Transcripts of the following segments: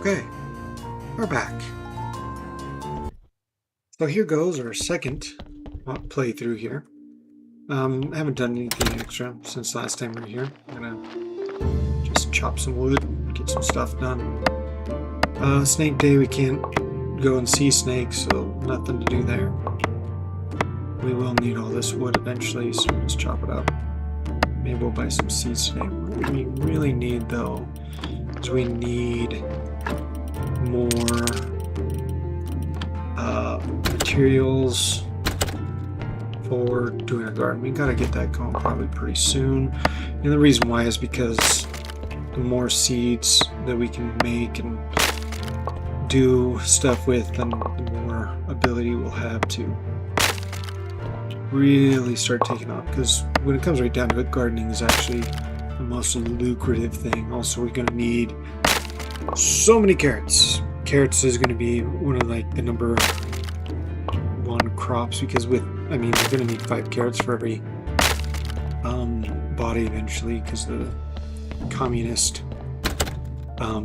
Okay, we're back. So here goes our second playthrough here. I haven't done anything extra since last time we were here. I'm gonna just chop some wood, get some stuff done. Snake Day, we can't go and see snakes, so nothing to do there. We will need all this wood eventually, so we'll just chop it up. Maybe we'll buy some seeds today. What we really need, though, is we need more materials for doing our garden. We gotta get that going probably pretty soon. And the reason why is because the more seeds that we can make and do stuff with, then the more ability we'll have to really start taking off. Because when it comes right down to it, gardening is actually the most lucrative thing. Also, we're gonna need so many carrots. Carrots is going to be one of like the number one crops, because we're going to need 5 carrots for every body eventually, because the communist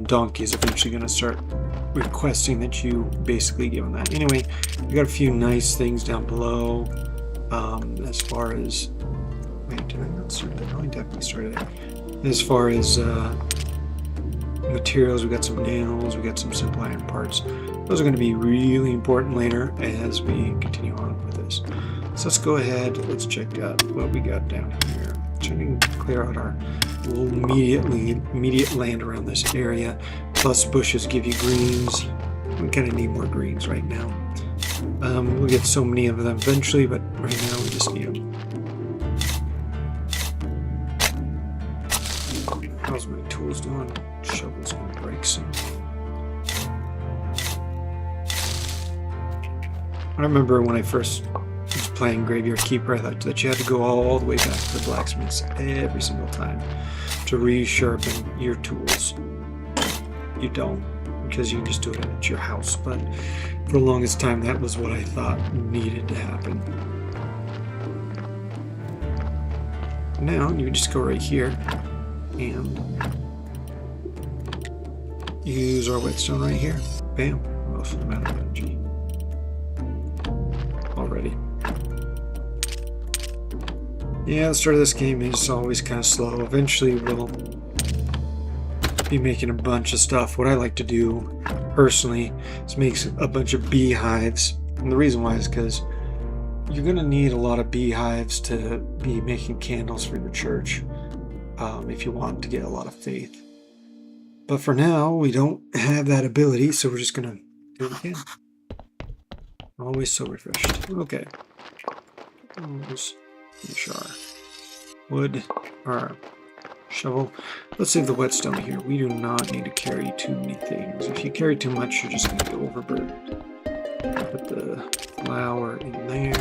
donkey is eventually going to start requesting that you basically give them that. Anyway, we got a few nice things down below. As far as did I not start that? Oh, I definitely started it. As far as materials, we got some nails, we got some simple iron parts. Those are going to be really important later as we continue on with this. So let's go ahead, let's check out what we got down here. Trying to clear out our little immediate land around this area. Plus bushes give you greens. We kind of need more greens right now. We'll get so many of them eventually, but right now we just need them. How's my tools doing? Shovel's gonna break soon. I remember when I first was playing Graveyard Keeper, I thought that you had to go all the way back to the blacksmiths every single time to resharpen your tools. You don't, because you can just do it at your house. But for the longest time, that was what I thought needed to happen. Now you just go right here and use our whetstone right here. Bam. Most of them out of energy already. Yeah, the start of this game is always kind of slow. Eventually we'll be making a bunch of stuff. What I like to do personally is make a bunch of beehives. And the reason why is because you're going to need a lot of beehives to be making candles for your church if you want to get a lot of faith. But for now, we don't have that ability, so we're just going to do it again. Always so refreshed. Okay. Let's finish our wood, our shovel. Let's save the whetstone here. We do not need to carry too many things. If you carry too much, you're just going to get overburdened. Put the flour in there.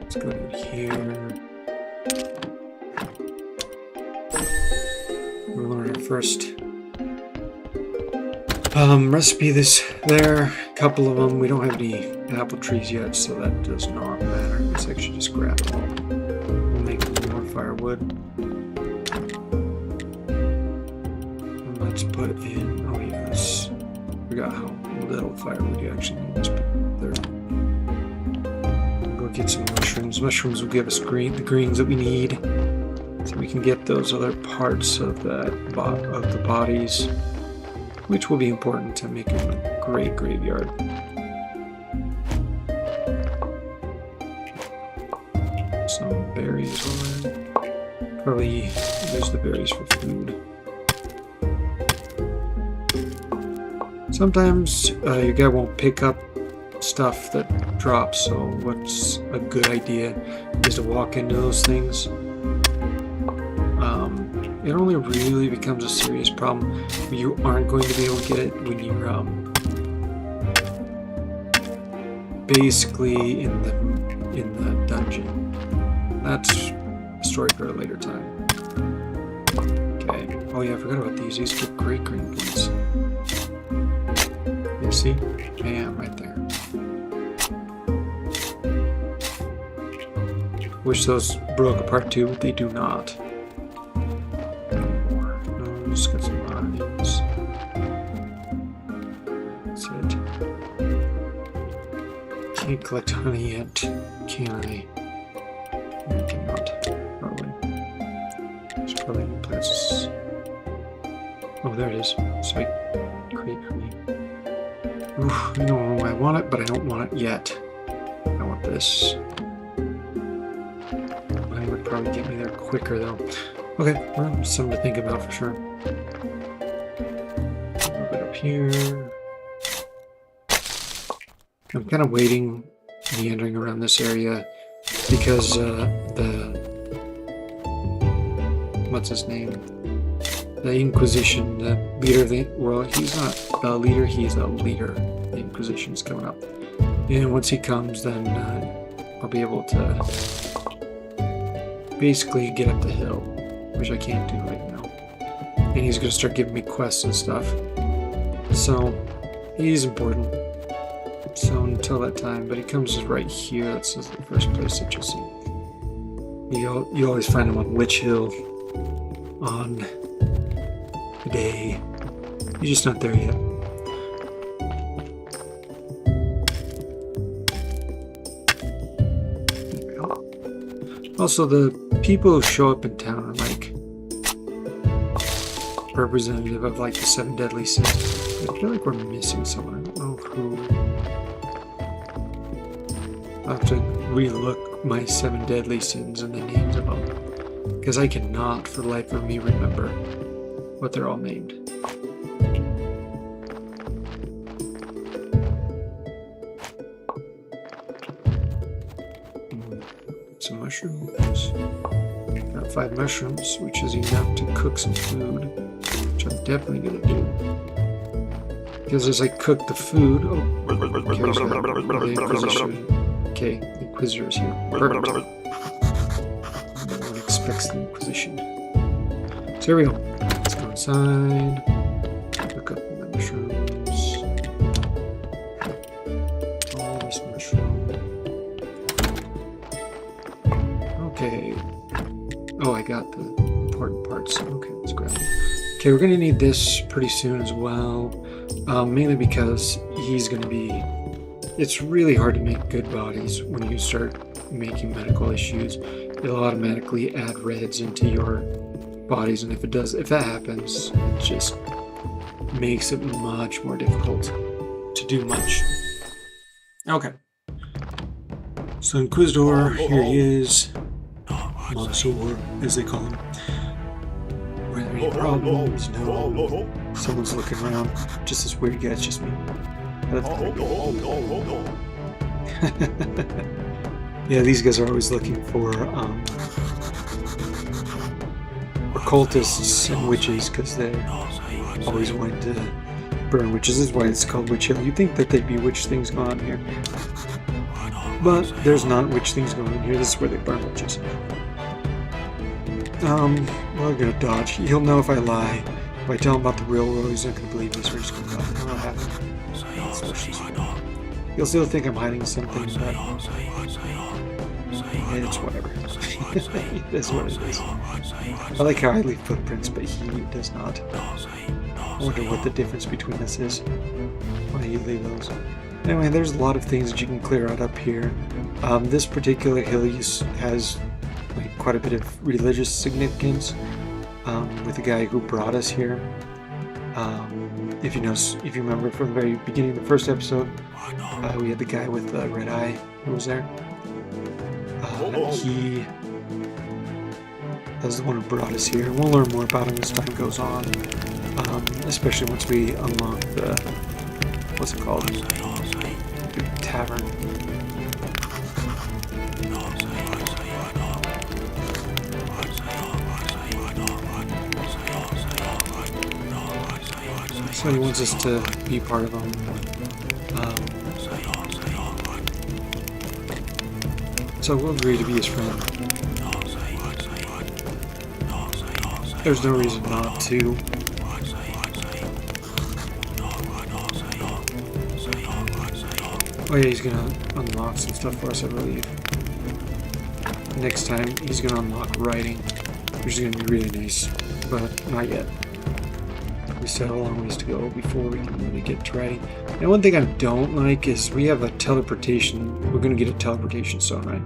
Let's go in here. We'll learn our first recipe there. A couple of them. We don't have any apple trees yet, so that does not matter. Let's actually just grab it all. We'll make more firewood. And let's put in, oh yes, forgot how little firewood you actually need. Let's put there. Go get some mushrooms. Mushrooms will give us the greens that we need, so we can get those other parts of the bodies, which will be important to make a great graveyard. Some berries already. Probably use the berries for food. Sometimes your guy won't pick up stuff that drops, so what's a good idea is to walk into those things. It only really becomes a serious problem when you aren't going to be able to get it when you're basically in the dungeon. That's a story for a later time. Okay. Oh yeah, I forgot about these. These give great green points. You see? Bam, right there. Wish those broke apart too, but they do not. Just got some onions. Can't collect honey yet, can I? I cannot, probably. There's probably plants. Oh, there it is. So I create honey. Oof, I know I want it, but I don't want it yet. I want this. I would probably get me there quicker, though. Okay, well, something to think about for sure. A little bit up here. I'm kind of waiting, meandering around this area, because what's his name? The Inquisition, the leader of the, well, he's not the leader, he's a leader. The Inquisition's coming up. And once he comes, then I'll be able to basically get up the hill, which I can't do right now. And he's going to start giving me quests and stuff. So, he's important. So until that time, but he comes right here. That's the first place that you'll see. You always find him on Witch Hill on the day. He's just not there yet. Also, the people who show up in town are like representative of like the 7 deadly sins. I feel like we're missing someone. I don't know who. I'll have to relook my 7 deadly sins and the names of them, because I cannot for the life of me remember what they're all named. Some mushrooms. Got 5 mushrooms, which is enough to cook some food, which I'm definitely going to do. Because as I cook the food, the Inquisition. Okay, the Inquisitor is here. Perfect. No one expects the Inquisition. So here we go. Let's go inside. Look up the mushrooms. All this mushroom. Okay. Oh, I got the important parts. Okay, let's grab it. Okay, we're going to need this pretty soon as well. Mainly because he's going to be... It's really hard to make good bodies when you start making medical issues. It'll automatically add reds into your bodies, and if that happens, it just makes it much more difficult to do much. Okay. So Inquisitor, here he is. Monsieur, as they call him. Were there any problems? No. Someone's looking around. Just this weird guy, it's just me. Yeah, these guys are always looking for occultists and witches, because they're always wanting to burn witches. This is why it's called Witch Hill. You'd think that there'd be witch things going on here, but there's not witch things going on here. This is where they burn witches. Well, I'm gonna dodge. He'll know if I lie. If I tell him about the real world, he's not gonna believe me, so we're just gonna dodge. What happened? You'll still think I'm hiding something, but it's whatever. It is what it is. I like how I leave footprints, but he does not. I wonder what the difference between us is. Why you leave those? Anyway, there's a lot of things that you can clear out up here. This particular hill has like quite a bit of religious significance with the guy who brought us here. If you remember from the very beginning of the first episode, we had the guy with the red eye who was there. He is the one who brought us here. We'll learn more about him as time goes on, especially once we unlock the, what's it called? The tavern. So he wants us to be part of them. So we'll agree to be his friend. There's no reason not to. Oh yeah, he's gonna unlock some stuff for us, I believe. Next time, he's gonna unlock writing, which is gonna be really nice, but not yet. We still have a long ways to go before we can really get to writing. And one thing I don't like is we have a teleportation. We're going to get a teleportation stone, right?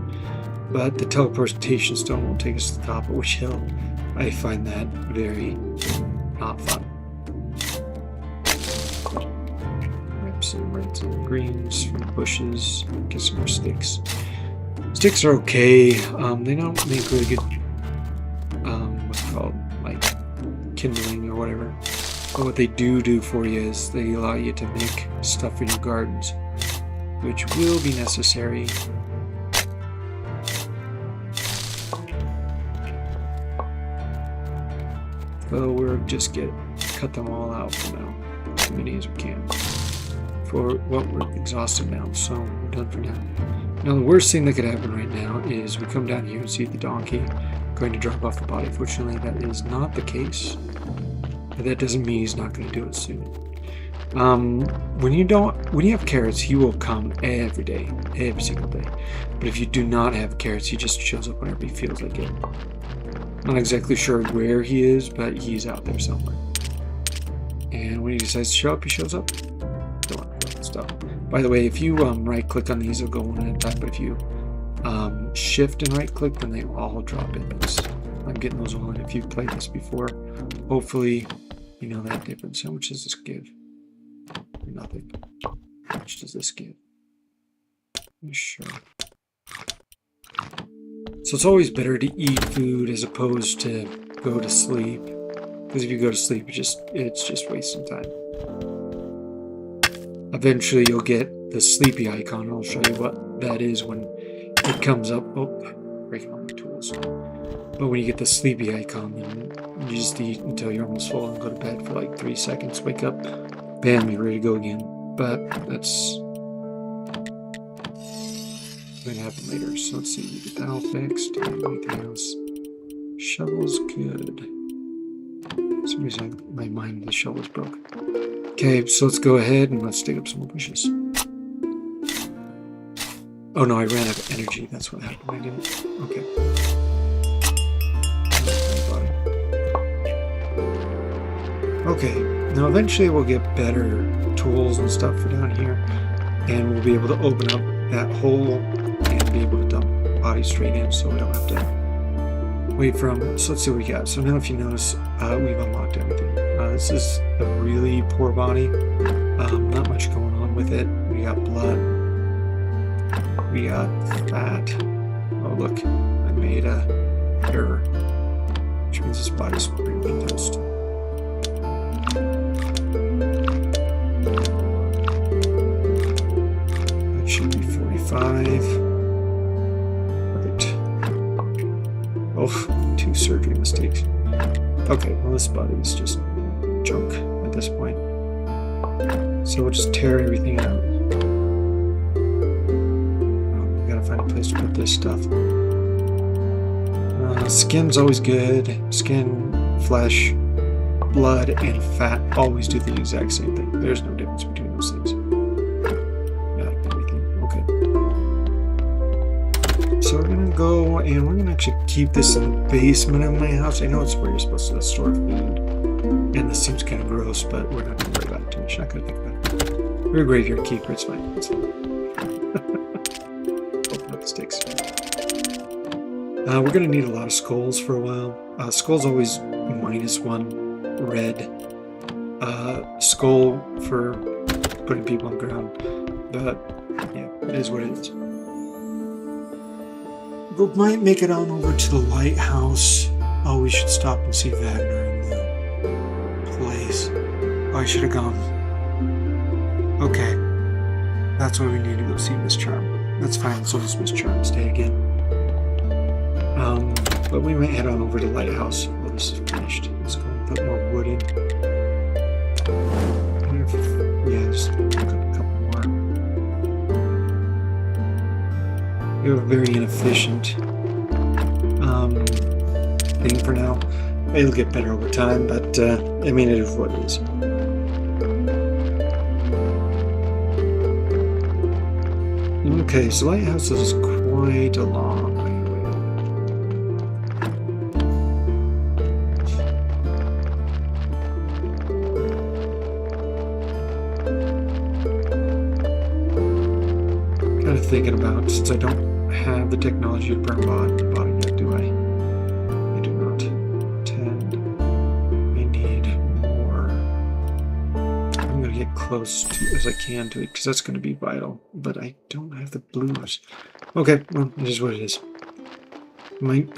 But the teleportation stone won't take us to the top of which hill. I find that very not fun. Grab some reds and greens from the bushes. Get some more sticks. Sticks are okay. They don't make really good, what's it called, like kindling or whatever. But what they do for you is they allow you to make stuff in your gardens, which will be necessary. So we'll just cut them all out for now, as many as we can. We're exhausted now, so we're done for now. Now the worst thing that could happen right now is we come down here and see the donkey going to drop off the body. Fortunately, that is not the case. But that doesn't mean he's not going to do it soon. When you have carrots, he will come every day, every single day. But if you do not have carrots, he just shows up whenever he feels like it. Not exactly sure where he is, but he's out there somewhere. And when he decides to show up, he shows up. Stuff. By the way, if you right-click on these, they'll go one at a time. But if you shift and right-click, then they all drop in. I'm getting those all in. If you've played this before, hopefully you know that difference. How much does this give? Nothing. How much does this give? Sure. So it's always better to eat food as opposed to go to sleep. Because if you go to sleep, it's just wasting time. Eventually you'll get the sleepy icon, and I'll show you what that is when it comes up. Oh, breaking all my tools. But when you get the sleepy icon, then you just eat until you're almost full and go to bed for like 3 seconds, wake up, bam, you're ready to go again. But that's going to happen later. So let's see, we get that all fixed. Anything else? Shovel's good. For some reason my mind, the shovel's broke. Okay, so let's go ahead and let's dig up some more bushes. Oh no, I ran out of energy. That's what happened. I didn't. Okay. Okay, now eventually we'll get better tools and stuff for down here, and we'll be able to open up that hole and be able to dump bodies straight in, so we don't have to wait for them. So let's see what we got. So now if you notice, we've unlocked everything. This is a really poor body. Not much going on with it. We got blood. We got fat. Oh look, I made a error, which means this body's pretty toast. That should be 45. Right. Oh, 2 surgery mistakes. Okay, well this body is just junk at this point. So we'll just tear everything out. We gotta find a place to put this stuff. Skin's always good. Skin, flesh, blood, and fat always do the exact same thing. There's no difference between those things. Got everything. Okay. So we're gonna go and we're gonna actually keep this in the basement of my house. I know it's where you're supposed to store food. And this seems kind of gross, but we're not going to worry about it too much. Not going to think about it. We're a graveyard keeper, it's fine. It's fine. Open up the sticks. We're going to need a lot of skulls for a while. Skull's always -1 red. Skull for putting people on the ground. But, yeah, it is what it is. We might make it on over to the lighthouse. Oh, we should stop and see Wagner in the place. Oh, I should have gone. Okay. That's why we need to go see Miss Charm. That's fine, so does Miss Charm's day again. But we might head on over to the lighthouse while this is finished. Let's go and put more wood in. Yeah, just a couple more. We have a very inefficient thing for now. It'll get better over time, but I mean, it is what it is. Okay, so lighthouse is quite a long way away. thinking about, since I don't have the technology to burn body yet, do I? I do not. 10. I need more. I'm going to get close to as I can to it, because that's going to be vital. But I don't have the blues. Okay, well, it is what it is. Might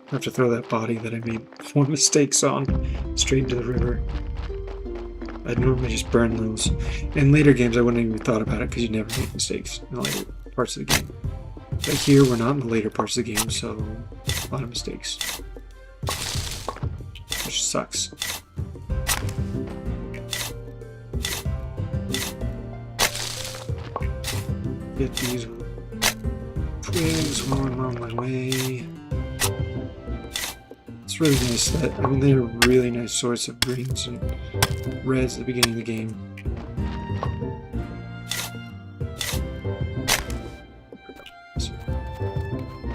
have to throw that body that I made 4 mistakes on straight into the river. I'd normally just burn those. In later games, I wouldn't even thought about it because you never make mistakes in the later parts of the game. But here, we're not in the later parts of the game, so a lot of mistakes. Which sucks. Get these twigs while I'm on my way. It's really nice that, I mean, they're a really nice source of greens and reds at the beginning of the game.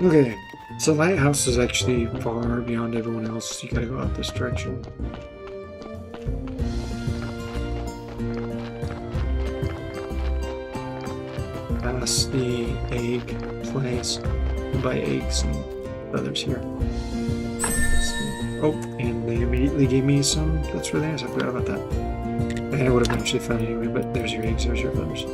Okay, so lighthouse is actually far beyond everyone else. You gotta go out this direction. Past the egg place. You buy eggs and feathers here. Oh, and they immediately gave me some. That's really nice. I forgot about that. And I would have eventually found it anyway, but there's your eggs, there's your feathers.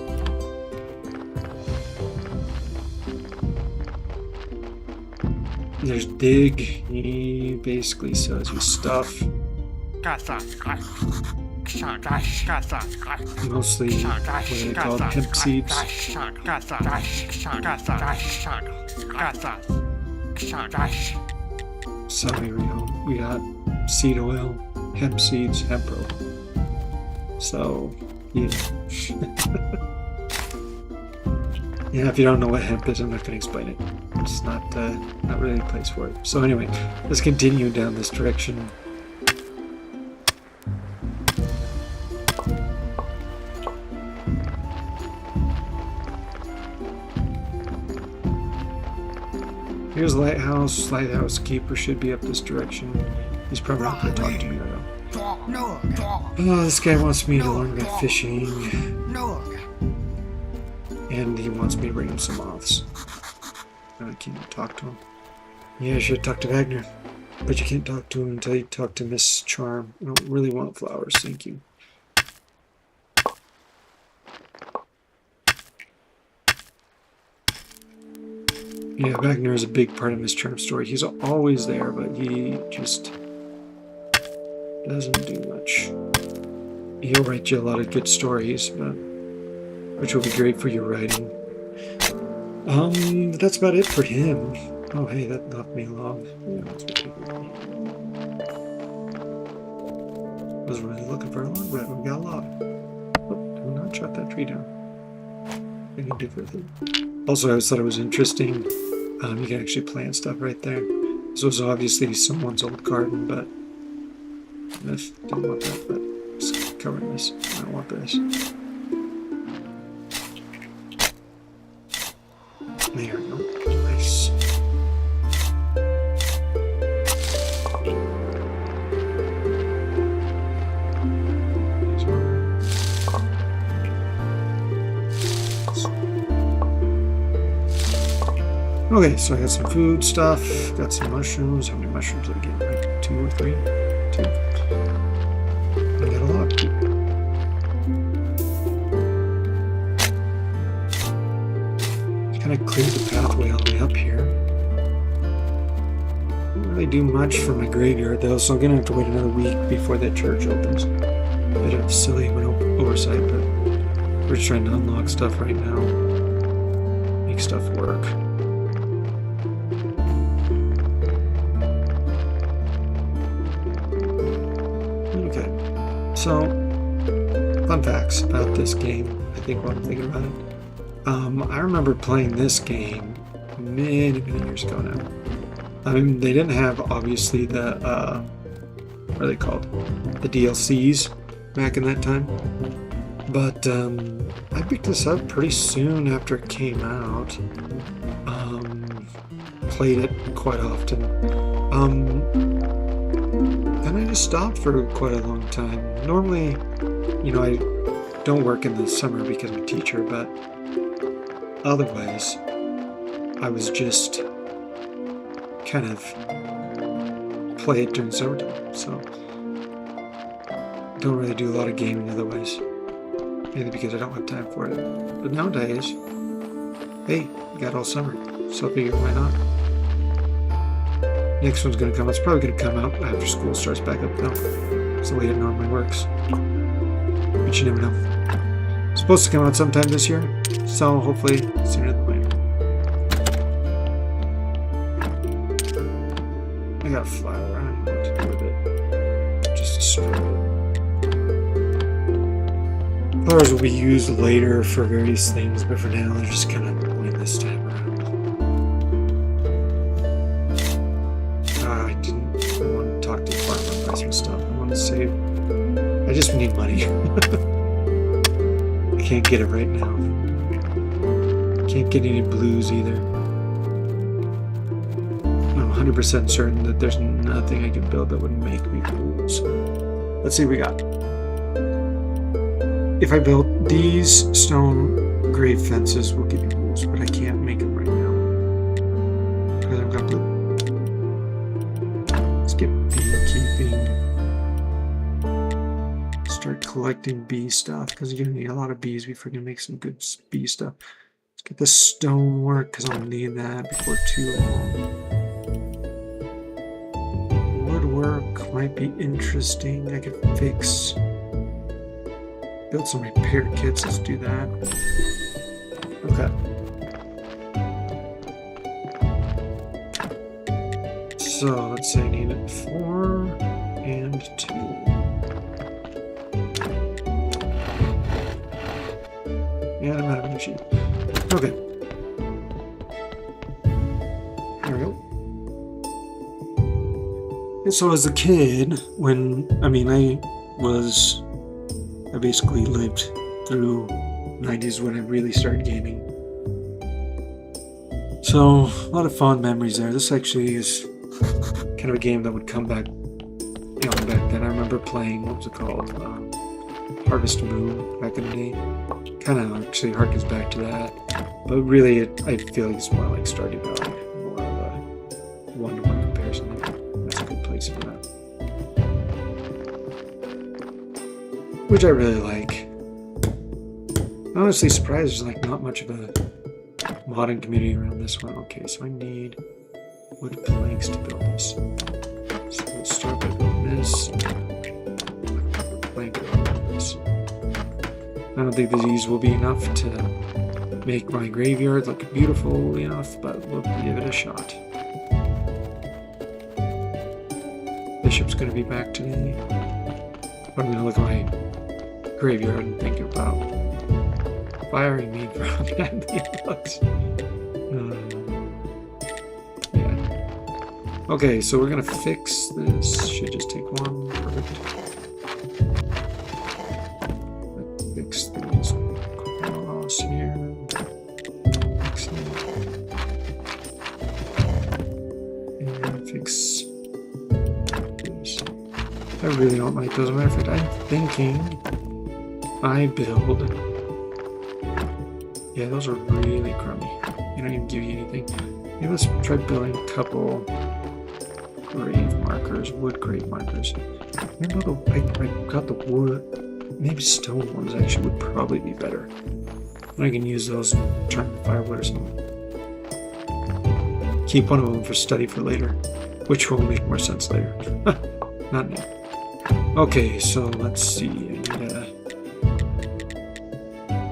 There's Dig. He basically sells you stuff. Mostly what they call hemp seeds. So here we got seed oil, hemp seeds, hemp oil. So, yeah. Yeah, if you don't know what hemp is, I'm not going to explain it. It's not really a place for it. So anyway, let's continue down this direction. Here's the lighthouse. Lighthouse keeper should be up this direction. He's probably not going to talk to me right now. Oh, this guy wants me to learn about fishing. And he wants me to bring him some moths. I can't talk to him. Yeah, I should talk to Wagner. But you can't talk to him until you talk to Miss Charm. I don't really want flowers, thank you. Yeah, Wagner is a big part of Miss Charm's story. He's always there, but he just doesn't do much. He'll write you a lot of good stories, but which will be great for your writing. But that's about it for him. Oh, hey, that left me alone. I was really looking for a log, but we got a log. Oh, do not chop that tree down. I can do further. Also, I always thought it was interesting. You can actually plant stuff right there. This was obviously someone's old garden, but I don't want that. But it's covering this. I don't want this. There we go. Nice. Okay, so I got some food stuff, got some mushrooms. How many mushrooms did I get? Like 2 or 3? 2. I got a lot. Kind of cleared the pathway all the way up here. Didn't really do much for my graveyard though, so I'm gonna have to wait another week before that church opens. Bit of silly oversight, but we're just trying to unlock stuff right now. Make stuff work. So, fun facts about this game, I think while I'm thinking about it. I remember playing this game many years ago now. I mean, they didn't have, obviously, the, what are they called? The DLCs back in that time. But, I picked this up pretty soon after it came out. Played it quite often. And I just stopped for quite a long time. Normally, you know, I don't work in the summer because I'm a teacher, but Otherwise, I was just kind of play it during summertime, so don't really do a lot of gaming otherwise, mainly because I don't have time for it. But nowadays, hey, we got all summer, so I figure why not. Next one's gonna come. It's probably gonna come out after school starts back up though. It's the way it normally works. But you never know. It's supposed to come out sometime this year, so hopefully sooner than later. I got a flower. I don't know what to do with it. Just destroy it. Flowers will be used later for various things, but for now they're just kind of annoying this time around. I want to talk to the farmer and buy some stuff. I want to save. I just need money. I can't get it right now. Can't get any blues either. I'm 100% certain that there's nothing I can build that would make me blues. Let's see what we got. If I built these stone grave fences, will give me blues, but I can't make them right now because I've got blue. Let's get beekeeping. Start collecting bee stuff because you're gonna need a lot of bees before you can make some good bee stuff. Let's get the stone work because I'll need that before too long. Woodwork might be interesting. I could build some repair kits. Let's do that. Okay. So let's say I need it 4 and 2. Yeah, I'm out of machine. Okay. There we go. And so as a kid, I basically lived through 90s when I really started gaming. So a lot of fond memories there. This actually is kind of a game that would come back, back then. I remember playing, what was it called? Harvest Moon back in the day. Kind of actually harkens back to that. But really, I feel like it's more like Stardew Valley. More of a one-to-one comparison. That's a good place for that. Which I really like. I'm honestly surprised there's like not much of a modding community around this one. Okay, so I need wood planks to build this. So let's start by building this. Plank this. I don't think these will be enough to make my graveyard look beautiful enough, but we'll give it a shot. Bishop's gonna be back today. I'm gonna look at my graveyard and think about firing me from that looks. Yeah. Okay, so we're gonna fix this. Should just take one. Perfect. Fix these cross here. Excellent. And fix these. I really don't like those. As a matter of fact, I'm thinking I build. Yeah, those are really crummy. They don't even give you anything. Maybe let's try building a couple grave markers, wood grave markers. Maybe I got the wood. Maybe stone ones actually would probably be better. And I can use those and turn firewood or something. Keep one of them for study for later, which will make more sense later. Not now. Okay, so let's see. I need a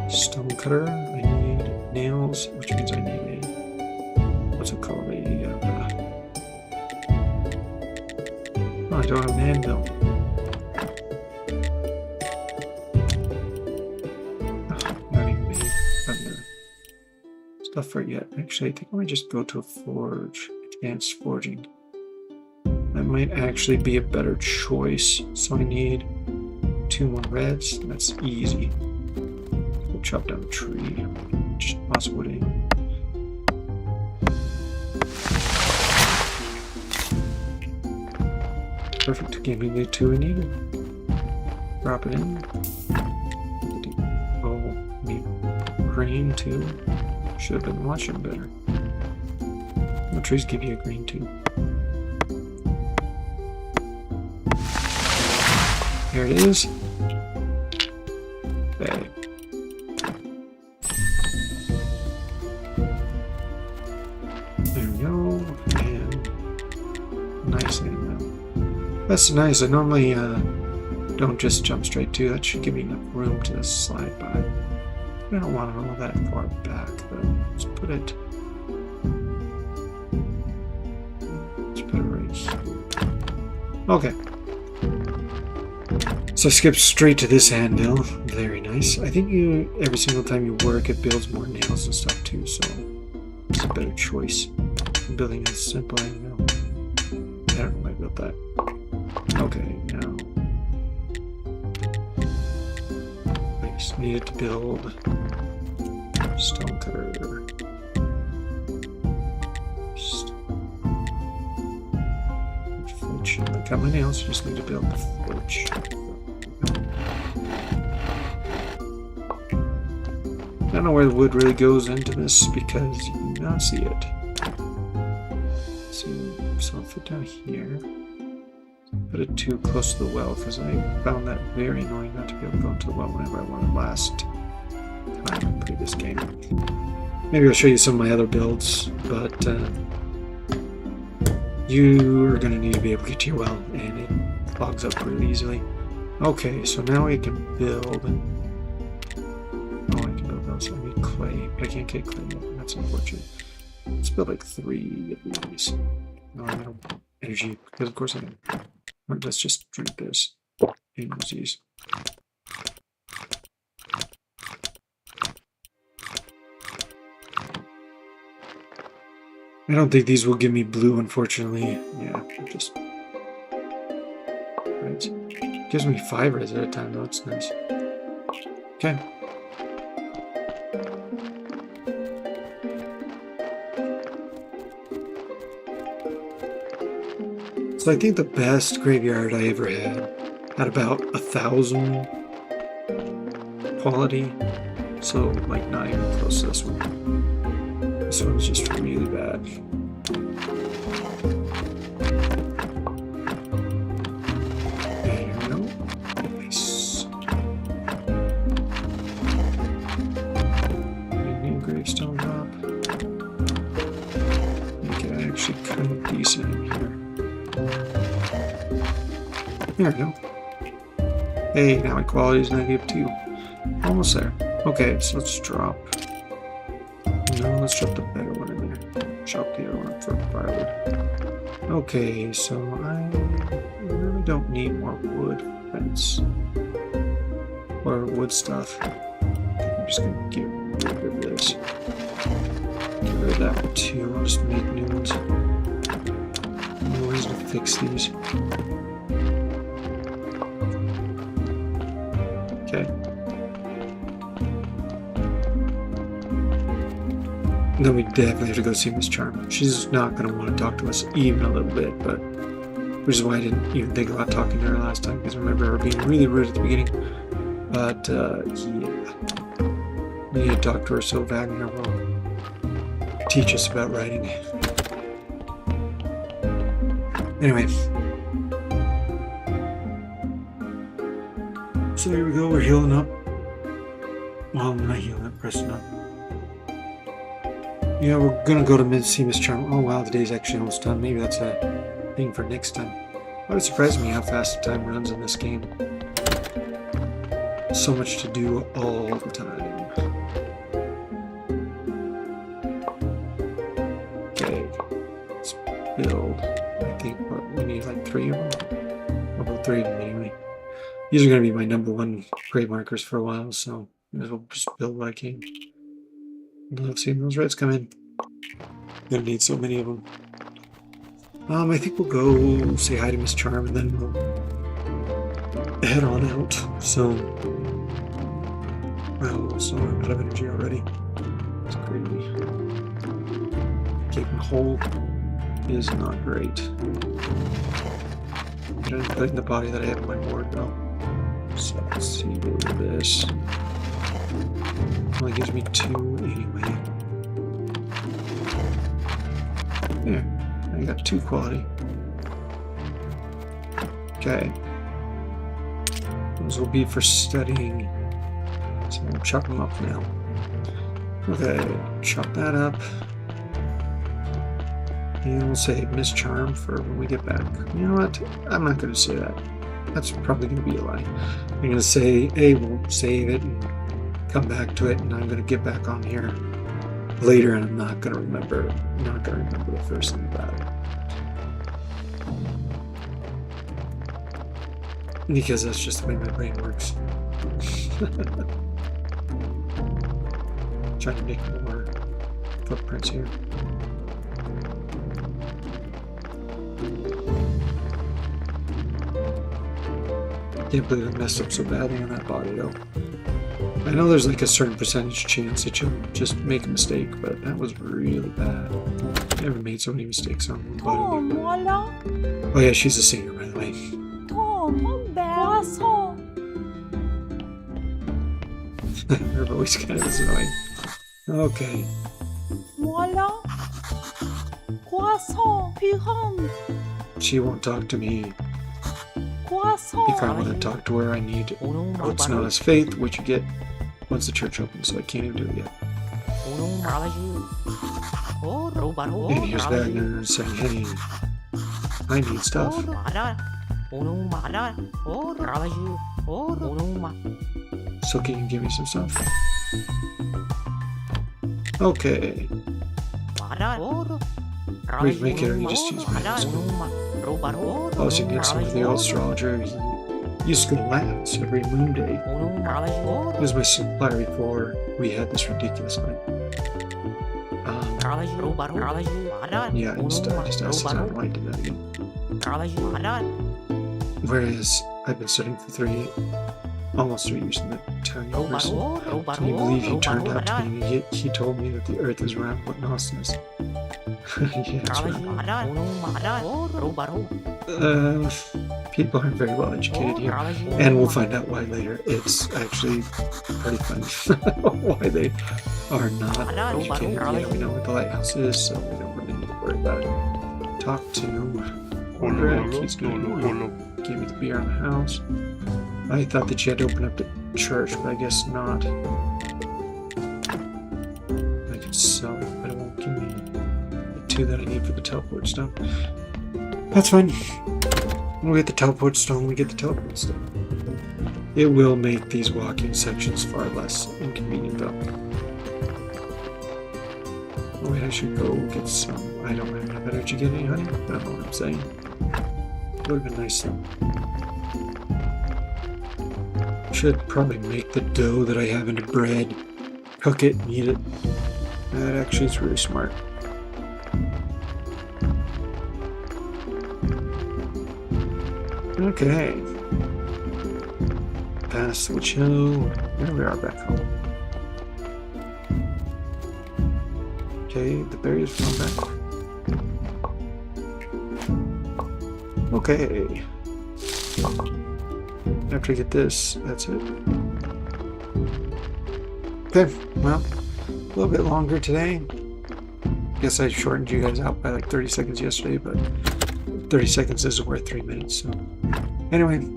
stone cutter. I need nails, which means I need a, what's it called? Oh, I don't have an anvil. Not even made thunder stuff for it yet. Actually, I think I might just go to a forge, advanced forging. That might actually be a better choice. So I need 2 more reds. That's easy. We'll chop down a tree. Just toss wood in. Perfect. Gave me the 2 I needed. Drop it in. Oh, need grain too. Should have been watching better. The trees give you a green too. There it is. Bag. There we go. And nice and that's nice. I normally don't just jump straight to. That should give me enough room to slide by. I don't want it all that far back, though. Let's put it. Let's put it right here. Okay. So I skipped straight to this anvil. Very nice. I think every single time you work, it builds more nails and stuff too. So it's a better choice. I'm building a simple anvil. I don't know why I built that. Okay, now. I just needed to build stone cutter. Flitch. I got my nails, just need to build the flitch. I don't know where the wood really goes into this because you do not see it. So I'll fit down here. Put it too close to the well because I found that very annoying not to be able to go into the well whenever I wanted last time in the previous game. Maybe I'll show you some of my other builds, but you are going to need to be able to get to your well, and it clogs up really easily. Okay, so now we can build. Oh, I can build those. I need clay, but I can't get clay yet. That's unfortunate. Let's build like 3 of these. No, I'm out of energy because, of course, I can. Let's just drink this and use these. I don't think these will give me blue, unfortunately. Yeah, just right. Gives me 5 reds at a time, though. It's nice. Okay. So I think the best graveyard I ever had about 1,000 quality. So like not even close to this one. This one's just really bad. There we go. Nice. New gravestone drop. Make it actually kind of decent in here. There we go. Hey, now my quality is -2. Almost there. Okay, so let's drop. No, let's drop the better one in there. Chop the other one for firewood. Okay, so I really don't need more wood fence or wood stuff. I'm just gonna get rid of this. Get rid of that one too. I'll just make new ones. No reason to fix these. Okay. Then we definitely have to go see Miss Charm. She's not going to want to talk to us even a little bit, but which is why I didn't even think about talking to her last time, because I remember her being really rude at the beginning. But yeah, we need to talk to her so Wagner will teach us about writing. Anyway. So there we go, we're healing up. Well, I'm not healing up, pressing up. Yeah, we're gonna go to see Miss Charm. Oh wow, the day's actually almost done. Maybe that's a thing for next time. It would surprise me how fast the time runs in this game. So much to do all the time. Okay, let's build. I think what, we need like 3 of them. About 3 of them anyway. These are going to be my #1 grave markers for a while, so might as well just build what I can. Love seeing those reds come in. Gonna need so many of them. I think we'll go say hi to Miss Charm and then we'll head on out. So, well, so I'm out of energy already. It's crazy. Keeping whole is not great. I didn't put in the body that I have in my board though. So let's see, go to this. Only gives me 2 anyway. There, I got 2 quality. Okay. Those will be for studying. So we'll chop them up now. Okay, chop that up. And we'll say Miss Charm for when we get back. You know what? I'm not going to say that. That's probably going to be a lie. I'm going to say, hey, we'll save it and come back to it, and I'm going to get back on here later, and I'm not going to remember. I'm not going to remember the first thing about it. Because that's just the way my brain works. Trying to make more footprints here. Can't believe I messed up so badly on that body though. I know there's like a certain percentage chance that you'll just make a mistake, but that was really bad. I never made so many mistakes on one body. Oh yeah, she's a singer by the way. Her voice kind of is annoying. Okay. She won't talk to me. If I want to talk to her, I need what's known as faith, which you get once the church opens, so I can't even do it yet. And here's Wagner saying, hey, I need stuff. So can you give me some stuff? Okay. Wait, make it or you just use my husband. Also, you get some of the old astrologer. He used to go to Labs every moon day. He was my supplier before we had this ridiculous night. Yeah, I just asked if I liked it again. Whereas I've been studying for almost 3 years in the Italian university. Can you believe he turned out to me and he told me that the earth is round but nonsense? Yeah, it's round. People aren't very well educated here, and we'll find out why later. It's actually pretty funny why they are not educated. Yeah, we know what the lighthouse is, so we don't really need to worry about it. Talk to Rick. He's gonna give me the beer on the house. I thought that you had to open up the church, but I guess not. I could sell it, but it won't give me the 2 that I need for the teleport stone. That's fine. We'll get the teleport stone, we get the teleport stone. It will make these walking sections far less inconvenient though. Oh wait, I should go get some. I don't have enough energy to get any honey. I don't know what I'm saying. It would have been nice though. Should probably make the dough that I have into bread, cook it, and eat it. That actually is really smart. Okay. Past the witch hill. Here we are back home. Okay, the berries come back. Okay. After I get this, that's it. Okay, well, a little bit longer today. Guess I shortened you guys out by like 30 seconds yesterday, but 30 seconds is worth 3 minutes, so. Anyway,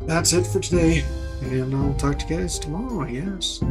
that's it for today, and I'll talk to you guys tomorrow, I guess.